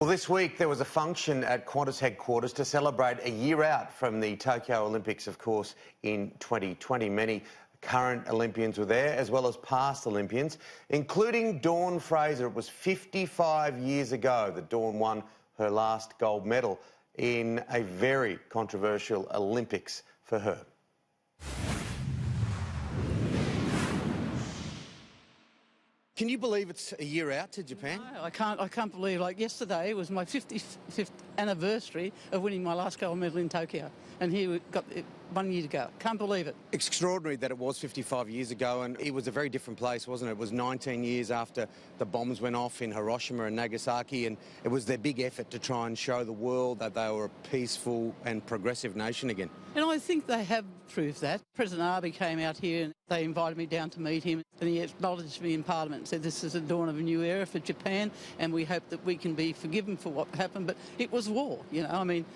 Well, this week there was a function at Qantas headquarters to celebrate a year out from the Tokyo Olympics, of course, in 2020. Many current Olympians were there, as well as past Olympians, including Dawn Fraser. It was 55 years ago that Dawn won her last gold medal in a very controversial Olympics for her. Can you believe it's a year out to Japan? No, I can't believe, like yesterday was my 55th anniversary of winning my last gold medal in Tokyo. And here we got it 1 year to go. Can't believe it. Extraordinary that it was 55 years ago, and it was a very different place, wasn't it? It was 19 years after the bombs went off in Hiroshima and Nagasaki, and it was their big effort to try and show the world that they were a peaceful and progressive nation again. And I think they have proved that. President Abe came out here and they invited me down to meet him, and he acknowledged me in Parliament and said this is the dawn of a new era for Japan, and we hope that we can be forgiven for what happened. But it was war, you know, I mean,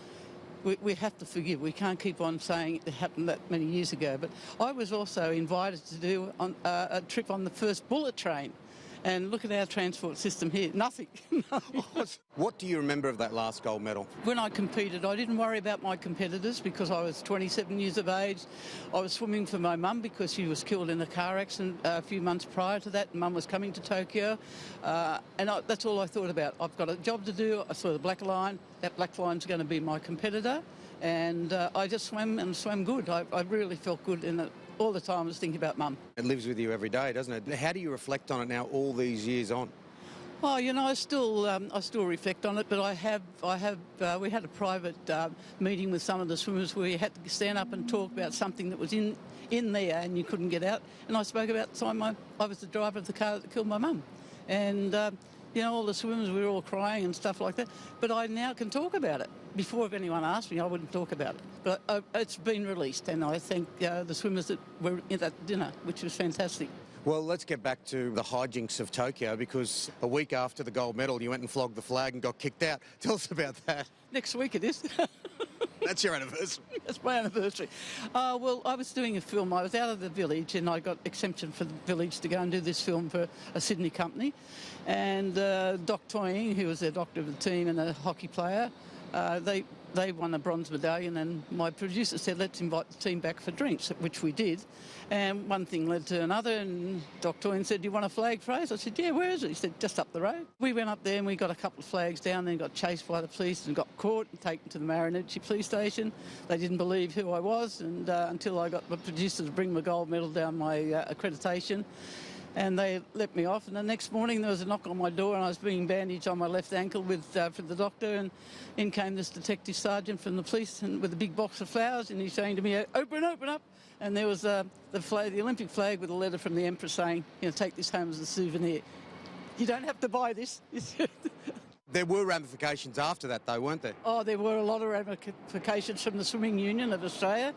we have to forgive. We can't keep on saying it happened that many years ago. But I was also invited to do a trip on the first bullet train. And look at our transport system here, nothing. What do you remember of that last gold medal? When I competed, I didn't worry about my competitors because I was 27 years of age. I was swimming for my mum because she was killed in a car accident a few months prior to that. Mum was coming to Tokyo, that's all I thought about. I've got a job to do. I saw the black line. That black line's going to be my competitor. And I just swam and swam good. I really felt good in it. All the time I was thinking about Mum. It lives with you every day, doesn't it? How do you reflect on it now, all these years on? Oh, you know, I still reflect on it, but we had a private meeting with some of the swimmers where you had to stand up and talk about something that was in there and you couldn't get out. And I spoke about the time I was the driver of the car that killed my mum. And, you know, all the swimmers, we were all crying and stuff like that. But I now can talk about it. Before, if anyone asked me, I wouldn't talk about it. But it's been released, and I thank the swimmers that were at that dinner, which was fantastic. Well, let's get back to the hijinks of Tokyo, because a week after the gold medal, you went and flogged the flag and got kicked out. Tell us about that. Next week it is. That's your anniversary. That's my anniversary. Well, I was doing a film. I was out of the village and I got exemption for the village to go and do this film for a Sydney company. And Doc Toying, who was their doctor of the team and a hockey player, they won a bronze medallion, and my producer said, let's invite the team back for drinks, which we did. And one thing led to another, and Dr. Toying said, do you want a flag, Fraser? I said, yeah, where is it? He said, just up the road. We went up there and we got a couple of flags down, then got chased by the police and got caught and taken to the Marunouchi police station. They didn't believe who I was, and until I got my producer to bring my gold medal down my accreditation. And they let me off, and the next morning there was a knock on my door and I was being bandaged on my left ankle for the doctor, and in came this detective sergeant from the police and with a big box of flowers, and he's saying to me, open up. And there was the Olympic flag with a letter from the Emperor saying, you know, take this home as a souvenir. You don't have to buy this. There were ramifications after that, though, weren't there? Oh, there were a lot of ramifications from the Swimming Union of Australia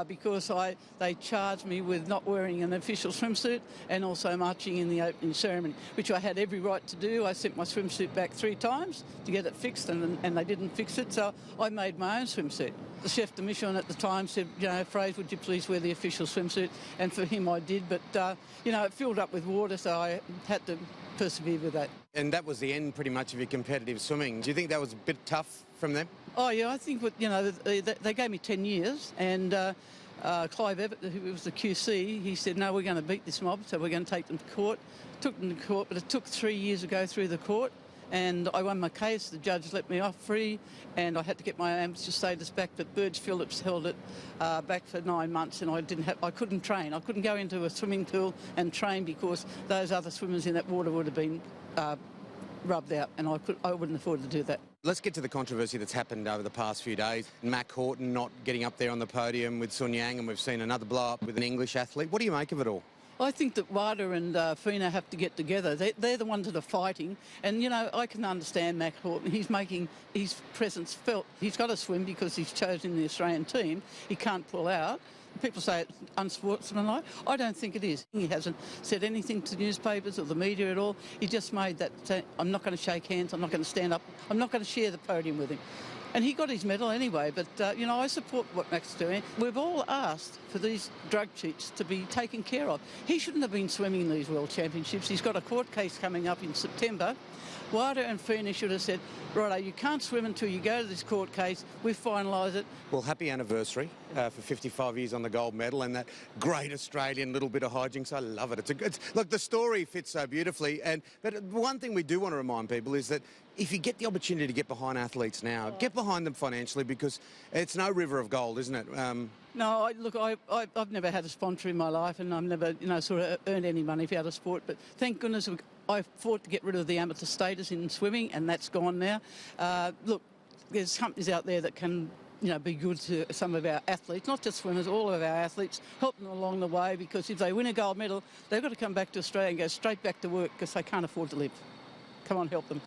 because they charged me with not wearing an official swimsuit and also marching in the opening ceremony, which I had every right to do. I sent my swimsuit back 3 times to get it fixed, and they didn't fix it, so I made my own swimsuit. The chef de mission at the time said, you know, Fraser, would you please wear the official swimsuit? And for him I did, but, you know, it filled up with water, so I had to persevere with that. And that was the end pretty much of your competitive swimming. Do you think that was a bit tough from them? Oh yeah, I think you know, they gave me 10 years, and Clive Everett, who was the QC, he said, no, we're going to beat this mob, so we're going to take them to court. Took them to court, but it took 3 years to go through the court, and I won my case. The judge let me off free, and I had to get my amateur status back, but Burge Phillips held it back for 9 months, and I couldn't train. I couldn't go into a swimming pool and train because those other swimmers in that water would have been rubbed out, and I wouldn't afford to do that. Let's get to the controversy that's happened over the past few days. Mac Horton not getting up there on the podium with Sun Yang, and we've seen another blow-up with an English athlete. What do you make of it all? I think that WADA and FINA have to get together. They're the ones that are fighting. And, you know, I can understand Mac Horton. He's making his presence felt. He's got to swim because he's chosen the Australian team. He can't pull out. People say it's unsportsmanlike. I don't think it is. He hasn't said anything to newspapers or the media at all. He just made that, I'm not going to shake hands, I'm not going to stand up, I'm not going to share the podium with him. And he got his medal anyway, but, you know, I support what Mac's doing. We've all asked for these drug cheats to be taken care of. He shouldn't have been swimming in these World Championships. He's got a court case coming up in September. Wada and Feeney should have said, righto, you can't swim until you go to this court case, we finalise it. Well, happy anniversary for 55 years on the gold medal and that great Australian little bit of hijinks. I love it. Look, the story fits so beautifully. But one thing we do want to remind people is that if you get the opportunity to get behind athletes now, get behind them financially, because it's no river of gold, isn't it? No, I've never had a sponsor in my life, and I've never, sort of earned any money out of sport. But thank goodness I fought to get rid of the amateur status in swimming, and that's gone now. Look, there's companies out there that can, be good to some of our athletes, not just swimmers, all of our athletes, help them along the way, because if they win a gold medal, they've got to come back to Australia and go straight back to work because they can't afford to live. Come on, help them.